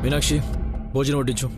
మీనాక్షి భోజనం వడ్డించు.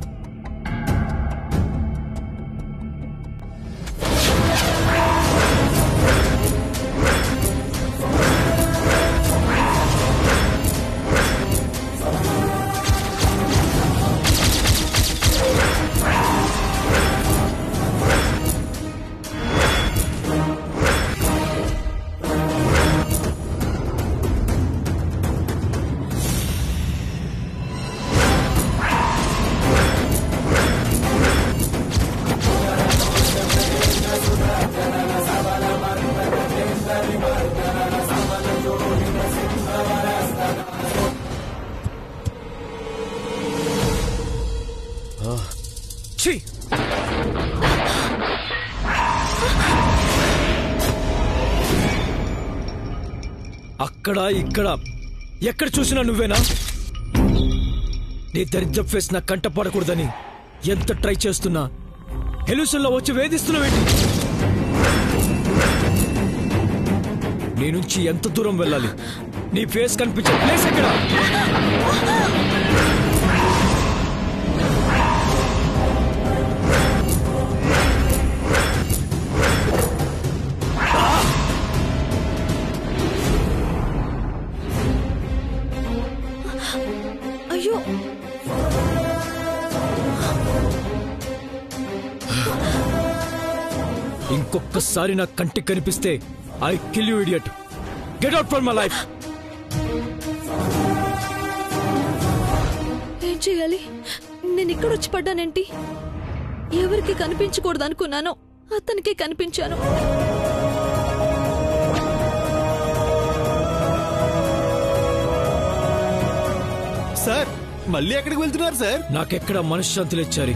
అక్కడ ఇక్కడ ఎక్కడ చూసినా నువ్వేనా? నీ దరిద్ర ఫేస్ నా కంట పడకూడదని ఎంత ట్రై చేస్తున్నా హెల్యూషన్లో వచ్చి వేధిస్తున్నావేంటి? నీ నుంచి ఎంత దూరం వెళ్ళాలి? నీ ఫేస్ కనిపించే ప్లేస్ ఎక్కడ? అయ్యో ఇంకొకసారి నా కంటికి కనిపిస్తే I kill you idiot. Get out from my life. ఏం చేయాలి? నేను ఇక్కడ వచ్చి పడ్డానేంటి? ఎవరికి కనిపించకూడదు అనుకున్నానో అతనికే కనిపించాను. సార్ మళ్ళీ ఎక్కడికి వెళ్తున్నారు సార్? నాకెక్కడ మనశ్శాంతి లేచారి.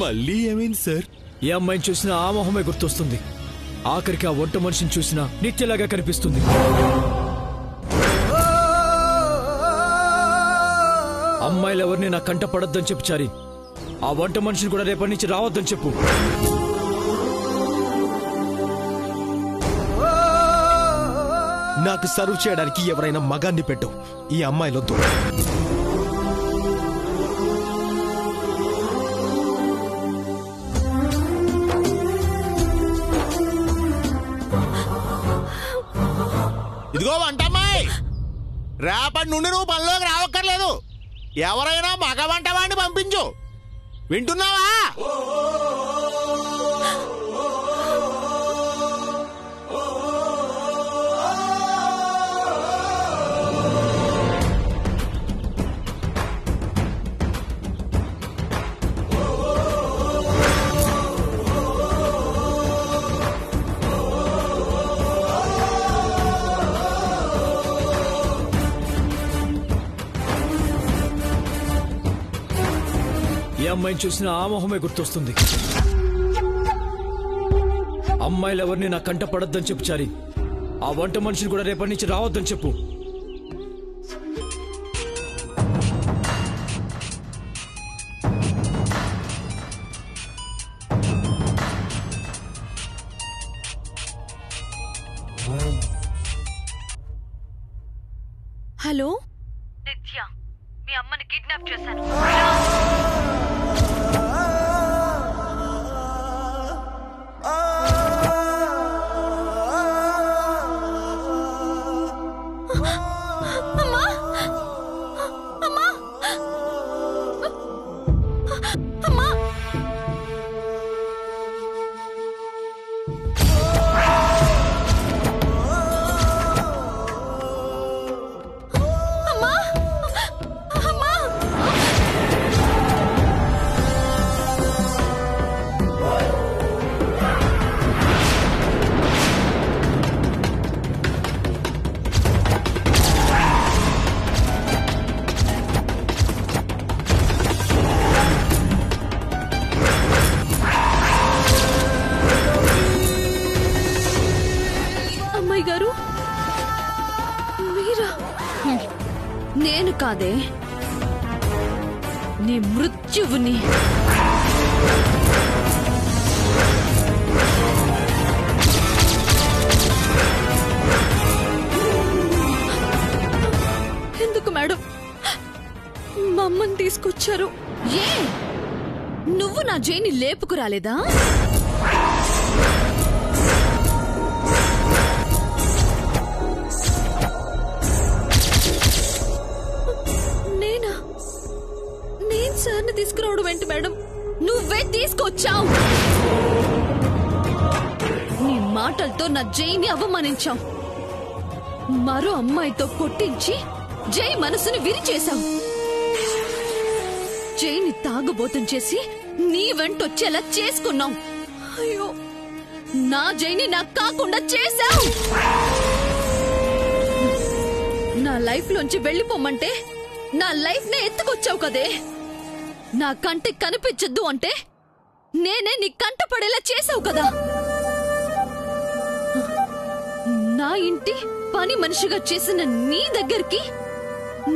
మళ్ళీ ఏమైంది సార్? ఏ అమ్మాయిని చూసినా ఆ మొహమే గుర్తొస్తుంది. ఆఖరికి ఆ వంట మనిషిని చూసినా నిత్యలాగా కనిపిస్తుంది. అమ్మాయిలు ఎవరిని నా కంట పడొద్దని చెప్పు చారి. ఆ వంట మనిషిని కూడా రేపటి నుంచి రావద్దని చెప్పు. నాకు సర్వ్ చేయడానికి ఎవరైనా మగాన్ని పెట్టు. ఈ అమ్మాయిలొద్దు. ఇదిగో వంటమ్మాయి, రేపటి నుండి నువ్వు పనిలోకి రావక్కర్లేదు. ఎవరైనా మగ వంటవాడిని పంపించు. వింటున్నావా? ఏ అమ్మాయిని చూసినా ఆ మొహమే గుర్తొస్తుంది. అమ్మాయిలు ఎవరిని నా కంట పడొద్దని చెప్పు చారి. ఆ వంట మనిషిని కూడా రేపటి నుంచి రావద్దని చెప్పు. హలో నిత్య, మీ అమ్మని కిడ్నాప్ చేశాను. నేను కాదే, నీ మృత్యువుని. ఎందుకు మేడం మా అమ్మని తీసుకొచ్చారు? ఏ నువ్వు నా జైని లేపుకు రాలేదా? నేనా? నేను సార్ని తీసుకురావడం ఏంటి మేడం? నువ్వే తీసుకొచ్చావు. నీ మాటలతో నా జైని అవమానించావు. మరో అమ్మాయితో కొట్టించి జై మనసుని విరిచేశావు. జైని తాగుబోతం చేసి నీ వెంటొచ్చేలా చేసుకున్నావు. అయ్యో, నా జైని నాకు కాకుండా చేశావు. నా లైఫ్ లోంచి వెళ్ళిపోమంటే నా లైఫ్ నే ఎత్తుకొచ్చావు కదే. నా కంటికి కనిపించద్దు అంటే నేనే నీ కంట పడేలా చేసావు కదా. నా ఇంటి పని మనిషిగా చేసిన నీ దగ్గరికి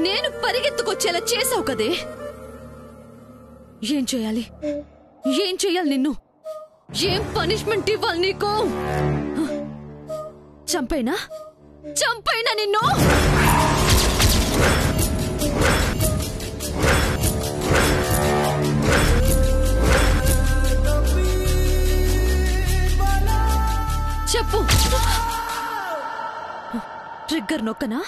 నేను పరిగెత్తుకొచ్చేలా చేసావు కదే. ఏం చేయాలి? ఏం చేయాలి నిన్ను? ఏం పనిష్మెంట్ ఇవ్వాలి నీకు? చంపైనా చంపైనా నిన్ను? చెప్పు. ట్రిగ్గర్ నొక్కనా?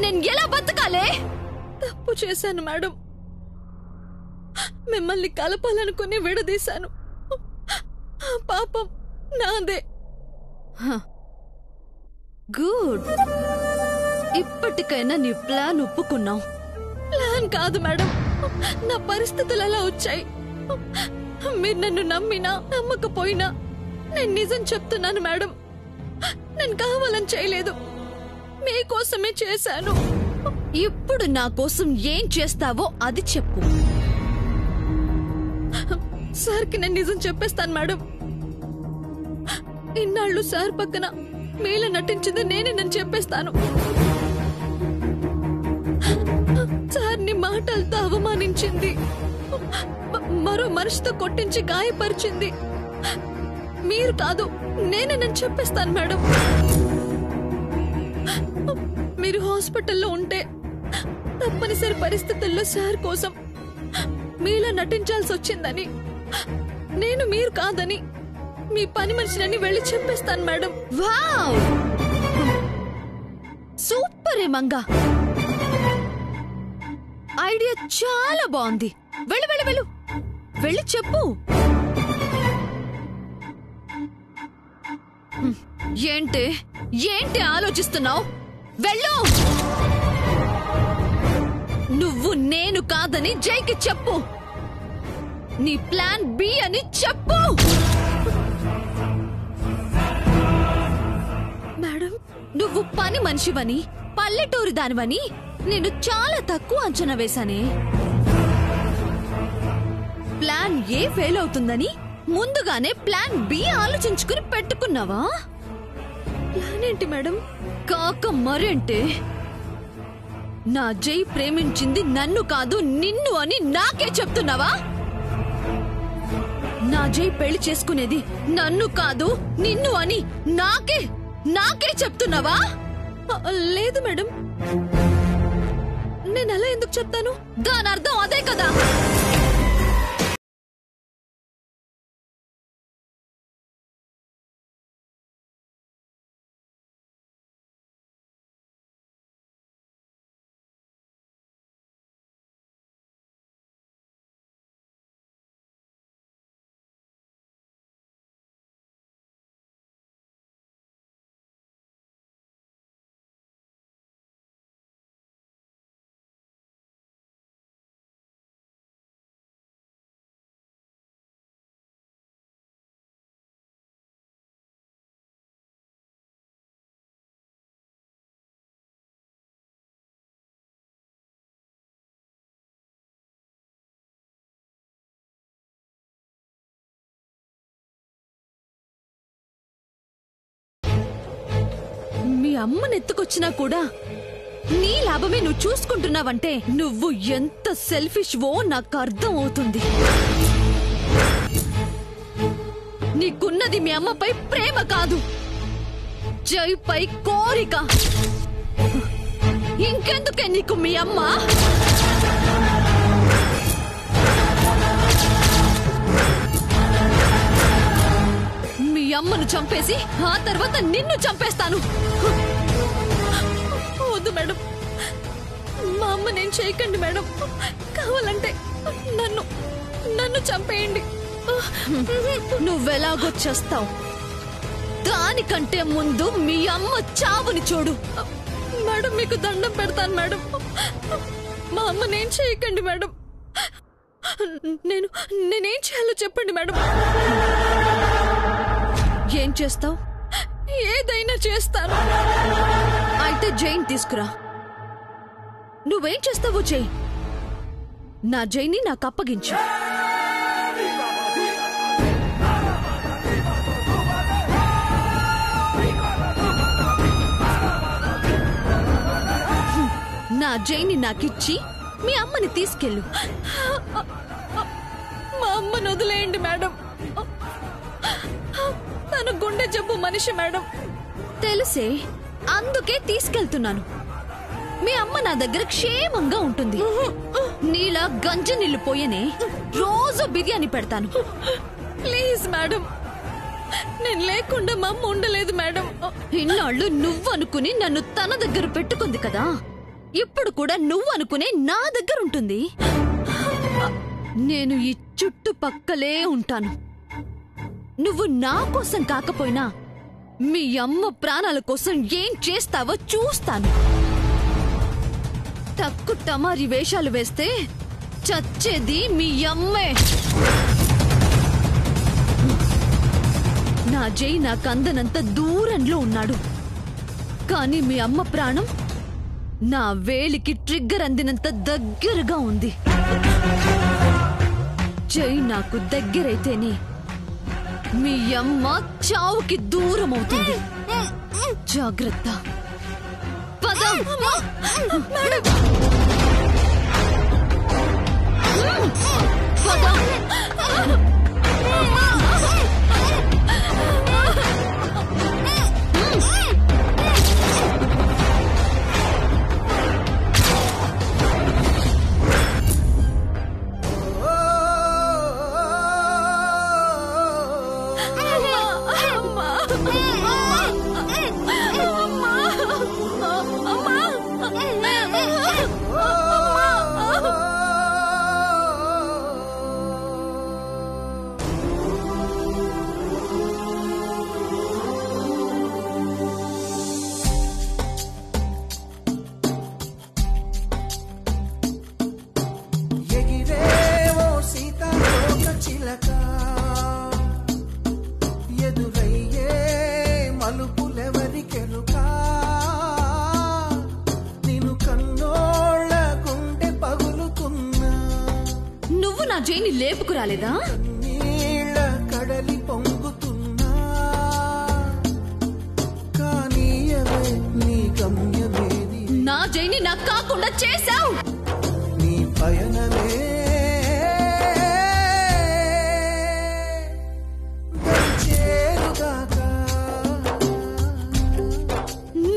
నేను ఎలా బతకాలే? తప్పు చేశాను మేడం. మిమ్మల్ని కలపాలనుకుని విడదీశాను. పాపం నాదే. గుడ్. ఇప్పటికైనా నీ ప్లాన్ ఒప్పుకున్నావు. ప్లాన్ కాదు మేడం, నా పరిస్థితులు అలా వచ్చాయి. మీరు నన్ను నమ్మినా నమ్మకపోయినా నేను నిజం చెప్తున్నాను మేడం. నేను కావాలని చేయలేదు, మీకోసమే చేశాను. ఇప్పుడు నా కోసం ఏం చేస్తావో అది చెప్పు. సార్కి నేను నిజం చెప్పేస్తాను మేడం. ఇన్నాళ్ళు సార్ పక్కన మీలా నటించింది నేనేనని చెప్పేస్తాను. సార్ని మాటలతో అవమానించింది, మరో మనిషితో కొట్టించి గాయపరిచింది మీరు కాదు నేనేనని చెప్పేస్తాను మేడం. మీరు హాస్పిటల్లో ఉంటే తప్పనిసరి పరిస్థితుల్లో సార్ కోసం మీలా నటించాల్సి వచ్చిందని, నేను మీరు కాదని, మీ పని మనిషినని వెళ్ళి చెప్పేస్తాను madam. Wow, super Manga. Idea చాలా బాగుంది. వెళ్ళు వెళ్ళు వెళ్ళు, వెళ్ళి చెప్పు. ఏంటి ఏంటి ఆలోచిస్తున్నావు? వెళ్ళు. నువ్వు నేను కాదని జైకి చెప్పు. నీ ప్లాన్ బి అని చెప్పు. మేడం, నువ్వు పని మనిషివని, పల్లెటూరి దానివని నేను చాలా తక్కువ అంచనా వేశానే. ప్లాన్ ఏ ఫెయిల్ అవుతుందని ముందుగానే ప్లాన్ బి ఆలోచించుకుని పెట్టుకున్నావా? ప్లాన్ ఏంటి మేడం? కాక మరేంటే, నా జై ప్రేమించింది నన్ను కాదు నిన్ను అని నాకే చెప్తున్నావా? నా జై పెళ్లి చేసుకునేది నన్ను కాదు నిన్ను అని నాకే చెప్తున్నావా? లేదు మేడం, నేను అలా ఎందుకు చెప్తాను? దాని అర్థం అదే కదా. మీ అమ్మని ఎత్తుకొచ్చినా కూడా నీ లాభమే నువ్వు చూసుకుంటున్నావంటే నువ్వు ఎంత సెల్ఫిష్ వో నాకు అర్థం అవుతుంది. నీకున్నది మీ అమ్మపై ప్రేమ కాదు, జైపై కోరిక. ఇంకెందుకే నీకు మీ అమ్మ? మీ అమ్మను చంపేసి ఆ తర్వాత నిన్ను చంపేస్తాను. వద్దు మేడం, మా అమ్మ నేను చేయకండి మేడం. కావాలంటే నన్ను నన్ను చంపేయండి. నువ్వెలాగో చేస్తావు, దానికంటే ముందు మీ అమ్మ చావుని చూడు. మేడం మీకు దండం పెడతాను మేడం, మా అమ్మ నేను చేయకండి మేడం. నేనేం చేయాలో చెప్పండి మేడం. ఏం చేస్తావు? ఏదైనా చేస్తాను. అయితే జైన్ తీసుకురా. నువ్వేం చేస్తావో చెయ్యి, నా జైన్ని నాకు అప్పగించు. నా జైన్ని నాకిచ్చి మీ అమ్మని తీసుకెళ్ళు. మా అమ్మను వదిలేయండి మేడం, తను గుండె జబ్బు మనిషి మేడం. తెలుసే, అందుకే తీసుకెళ్తున్నాను. మీ అమ్మ నా దగ్గర క్షేమంగా ఉంటుంది. నీలా గంజి నీళ్లు పోయనే రోజు బిర్యానీ పెడతాను. ప్లీజ్ మేడం, నేను లేకుండా మా అమ్మ ఉండలేదు మేడం. ఇన్నాళ్ళు నువ్వు అనుకుని నన్ను తన దగ్గర పెట్టుకుంది కదా, ఇప్పుడు కూడా నువ్వు అనుకునే నా దగ్గర ఉంటుంది. నేను ఈ చుట్టుపక్కలే ఉంటాను. నువ్వు నా కోసం కాకపోయినా మీ అమ్మ ప్రాణాల కోసం ఏం చేస్తావో చూస్తాను. తక్కు టమారి వేషాలు వేస్తే చచ్చేది మీ అమ్మే. నా జై నాకందనంత దూరంలో ఉన్నాడు, కానీ మీ అమ్మ ప్రాణం నా వేలికి ట్రిగ్గర్ అందినంత దగ్గరగా ఉంది. జై నాకు దగ్గరైతేనే మీ అమ్మ చావుకి దూరం అవుతుంది. జాగ్రత్త. పద. పద. జైని లేపుకు రాలేదా? నీళ్ళ కడలి పొంగుతున్నా కానీ నీ గమ్యమేది. నా జైని నాకు కాకుండా చేశావు. నీ పయనమే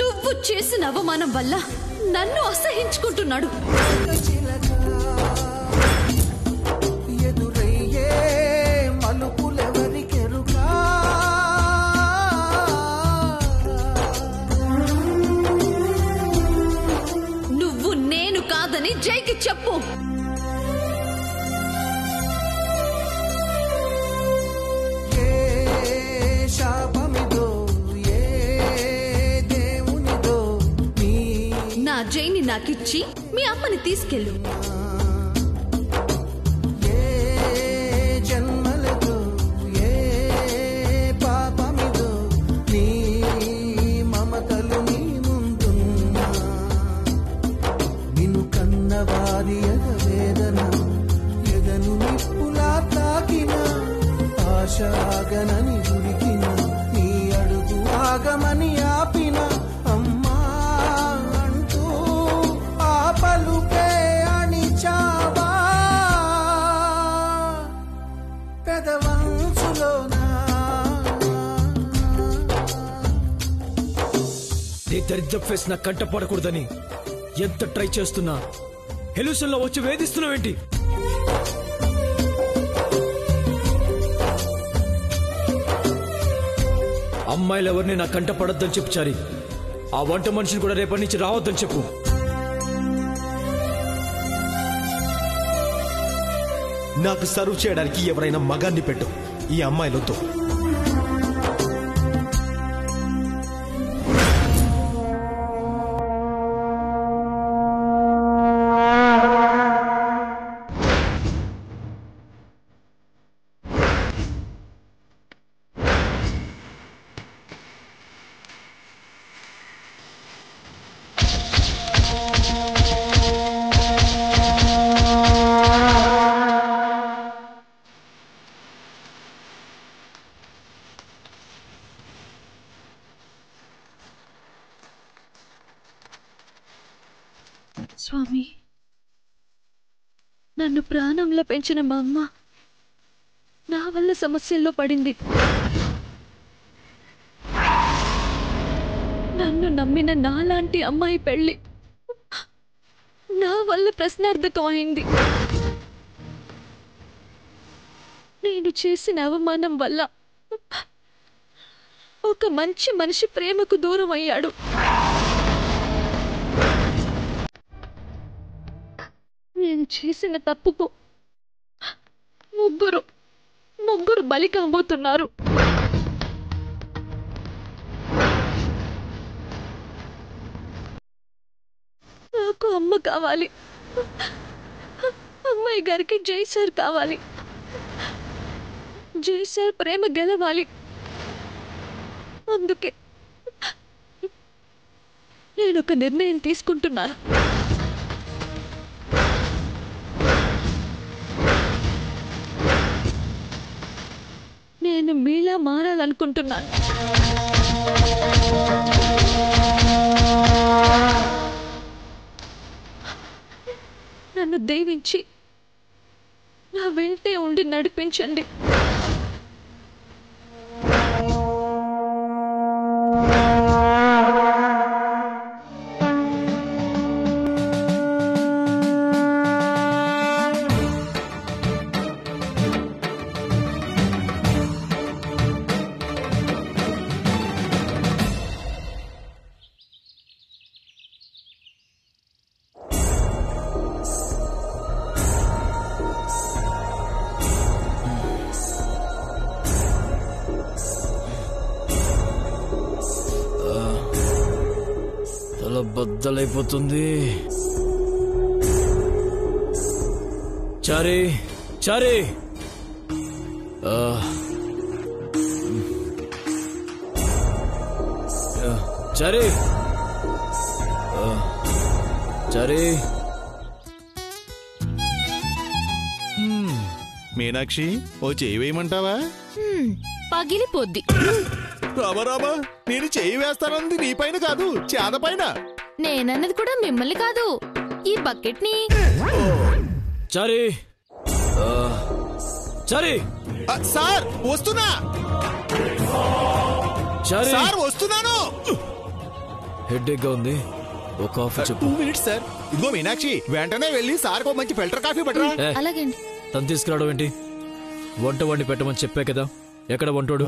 నువ్వు చేసిన అవమానం వల్ల నన్ను అసహించుకుంటున్నాడు. నువ్వు నేను కాదని జైకి చెప్పు. నా జైని నాకిచ్చి మీ అమ్మని తీసుకెళ్ళు. ఆగనని ఉరికిన నీ అడుగు ఆగమని ఆపిన పెదవంచులోనా నీ దరిద్ర ఫేస్ నా కంట పడకూడదని ఎంత ట్రై చేస్తున్నా హెలూషన్ లో వచ్చి వేధిస్తున్నావేంటి? అమ్మాయిలు ఎవరిని నా కంట పడొద్దని చెప్పు చారి. ఆ వంట మనిషిని కూడా రేపటి నుంచి రావద్దని చెప్పు. నాకు సర్వ్ చేయడానికి ఎవరైనా మగాన్ని పెట్టు. ఈ అమ్మాయిలొద్దు. స్వామి, నన్ను ప్రాణంలో పెంచిన మా అమ్మ నా వల్ల సమస్యల్లో పడింది. నన్ను నమ్మిన నాలాంటి అమ్మాయి పెళ్లి నా వల్ల ప్రశ్నార్థకం అయింది. నేను చేసిన అవమానం వల్ల ఒక మంచి మనిషి ప్రేమకు దూరం అయ్యాడు. నేను చేసిన తప్పుకు ముగ్గురు బలి కాబోతున్నారు. నాకు అమ్మ కావాలి, అమ్మాయి గారికి జై సార్ కావాలి. జై సార్ ప్రేమ గెలవాలి. అందుకే నేను ఒక నిర్ణయం తీసుకుంటున్నాను. నేను మీలా మారాలనుకుంటున్నాను. నన్ను దీవించి నా వెంటే ఉండి నడిపించండి. బద్దలైపోతుంది. చారీ చారీ చారీ చారీ మీనాక్షి, ఓ చేయి వేయమంటావా? పగిలిపోద్ది. రాబా, నేను చేయి వేస్తానంది నీ పైన కాదు, చేద పైన. నేనన్నది కూడా మిమ్మల్ని కాదు, ఈ బకెట్ ని. చారీ చారీ సార్ వస్తున్నా. చారీ సార్ వస్తున్నాను. హెడ్ఏక్ గా ఉంది, ఒక కాఫీ చెప్పు. 2 minutes సార్. ఇదిగో మీనాక్షి, వెంటనే వెళ్ళి సార్ కో మంచి ఫిల్టర్ కాఫీ పట్టరా. అలాగండి. తను తీసుకురావడం ఏంటి? వంట వండి పెట్టమని చెప్పా కదా, ఎక్కడ వంటోడు?